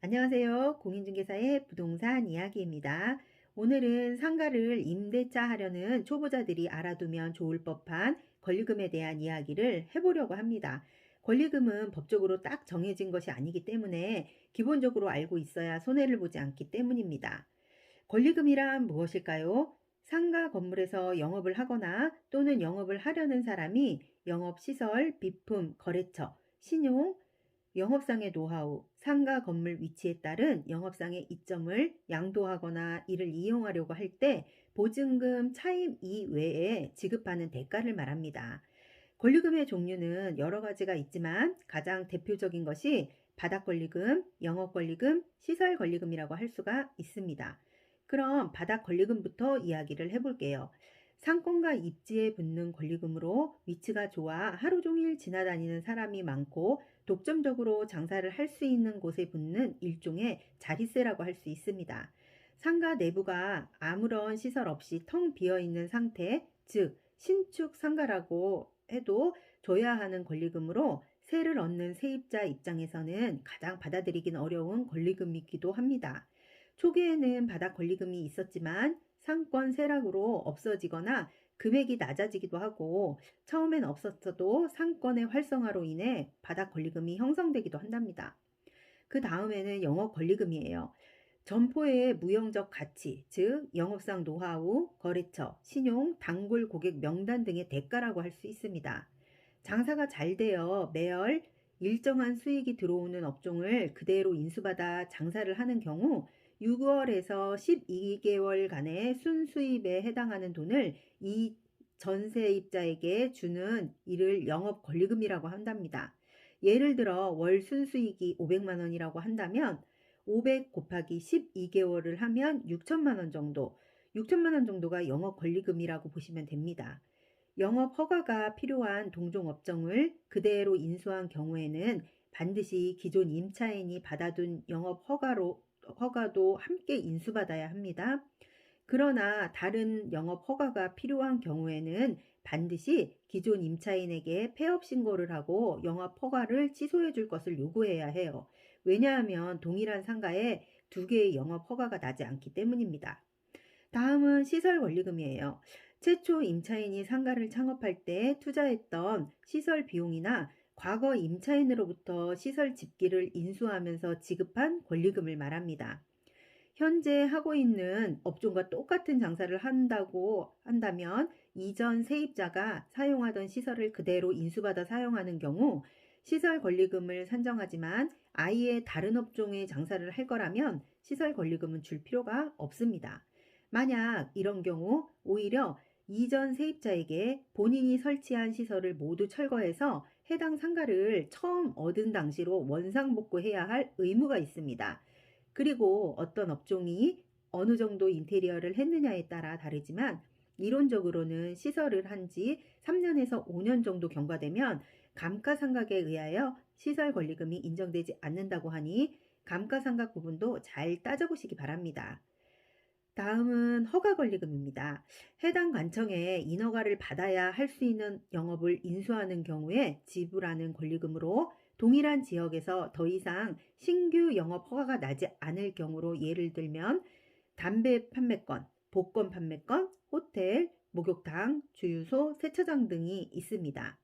안녕하세요. 공인중개사의 부동산 이야기입니다. 오늘은 상가를 임대차 하려는 초보자들이 알아두면 좋을 법한 권리금에 대한 이야기를 해보려고 합니다. 권리금은 법적으로 딱 정해진 것이 아니기 때문에 기본적으로 알고 있어야 손해를 보지 않기 때문입니다. 권리금이란 무엇일까요? 상가 건물에서 영업을 하거나 또는 영업을 하려는 사람이 영업시설, 비품, 거래처, 신용, 영업상의 노하우, 상가 건물 위치에 따른 영업상의 이점을 양도하거나 이를 이용하려고 할 때 보증금 차임 이외에 지급하는 대가를 말합니다. 권리금의 종류는 여러 가지가 있지만 가장 대표적인 것이 바닥권리금, 영업권리금, 시설권리금이라고 할 수가 있습니다. 그럼 바닥권리금부터 이야기를 해볼게요. 상권과 입지에 붙는 권리금으로 위치가 좋아 하루 종일 지나다니는 사람이 많고 독점적으로 장사를 할 수 있는 곳에 붙는 일종의 자리세라고 할 수 있습니다. 상가 내부가 아무런 시설 없이 텅 비어있는 상태, 즉 신축 상가라고 해도 줘야 하는 권리금으로 세를 얻는 세입자 입장에서는 가장 받아들이긴 어려운 권리금이기도 합니다. 초기에는 바닥 권리금이 있었지만 상권 세락으로 없어지거나 금액이 낮아지기도 하고 처음엔 없었어도 상권의 활성화로 인해 바닥 권리금이 형성되기도 한답니다. 그 다음에는 영업 권리금이에요. 점포의 무형적 가치, 즉 영업상 노하우, 거래처, 신용, 단골 고객 명단 등의 대가라고 할 수 있습니다. 장사가 잘 되어 매월 일정한 수익이 들어오는 업종을 그대로 인수받아 장사를 하는 경우 6월에서 12개월간의 순수입에 해당하는 돈을 이 전세입자에게 주는 이를 영업권리금이라고 한답니다. 예를 들어 월 순수익이 500만 원이라고 한다면 500 곱하기 12개월을 하면 6천만 원 정도, 6천만 원 정도가 영업권리금이라고 보시면 됩니다. 영업 허가가 필요한 동종업종을 그대로 인수한 경우에는 반드시 기존 임차인이 받아둔 영업 허가도 함께 인수받아야 합니다. 그러나 다른 영업 허가가 필요한 경우에는 반드시 기존 임차인에게 폐업 신고를 하고 영업 허가를 취소해 줄 것을 요구해야 해요. 왜냐하면 동일한 상가에 두 개의 영업 허가가 나지 않기 때문입니다. 다음은 시설 권리금이에요. 최초 임차인이 상가를 창업할 때 투자했던 시설 비용이나 과거 임차인으로부터 시설 집기를 인수하면서 지급한 권리금을 말합니다. 현재 하고 있는 업종과 똑같은 장사를 한다고 한다면 이전 세입자가 사용하던 시설을 그대로 인수받아 사용하는 경우 시설 권리금을 산정하지만 아예 다른 업종의 장사를 할 거라면 시설 권리금은 줄 필요가 없습니다. 만약 이런 경우 오히려 이전 세입자에게 본인이 설치한 시설을 모두 철거해서 해당 상가를 처음 얻은 당시로 원상복구해야 할 의무가 있습니다. 그리고 어떤 업종이 어느 정도 인테리어를 했느냐에 따라 다르지만 이론적으로는 시설을 한 지 3년에서 5년 정도 경과되면 감가상각에 의하여 시설 권리금이 인정되지 않는다고 하니 감가상각 부분도 잘 따져보시기 바랍니다. 다음은 허가권리금입니다. 해당 관청에 인허가를 받아야 할 수 있는 영업을 인수하는 경우에 지불하는 권리금으로 동일한 지역에서 더 이상 신규 영업 허가가 나지 않을 경우로 예를 들면 담배 판매권, 복권 판매권, 호텔, 목욕탕, 주유소, 세차장 등이 있습니다.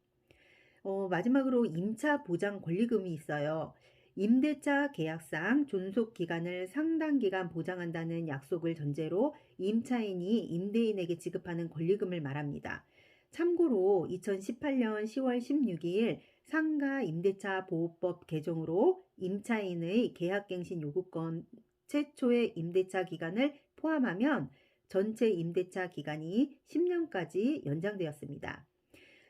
마지막으로 임차 보장 권리금이 있어요. 임대차 계약상 존속 기간을 상당 기간 보장한다는 약속을 전제로 임차인이 임대인에게 지급하는 권리금을 말합니다. 참고로 2018년 10월 16일 상가 임대차 보호법 개정으로 임차인의 계약갱신 요구권 최초의 임대차 기간을 포함하면 전체 임대차 기간이 10년까지 연장되었습니다.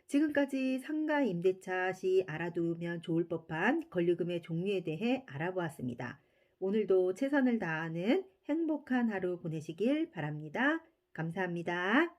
지금까지 상가 임대차 시 알아두면 좋을 법한 권리금의 종류에 대해 알아보았습니다. 오늘도 최선을 다하는 행복한 하루 보내시길 바랍니다. 감사합니다.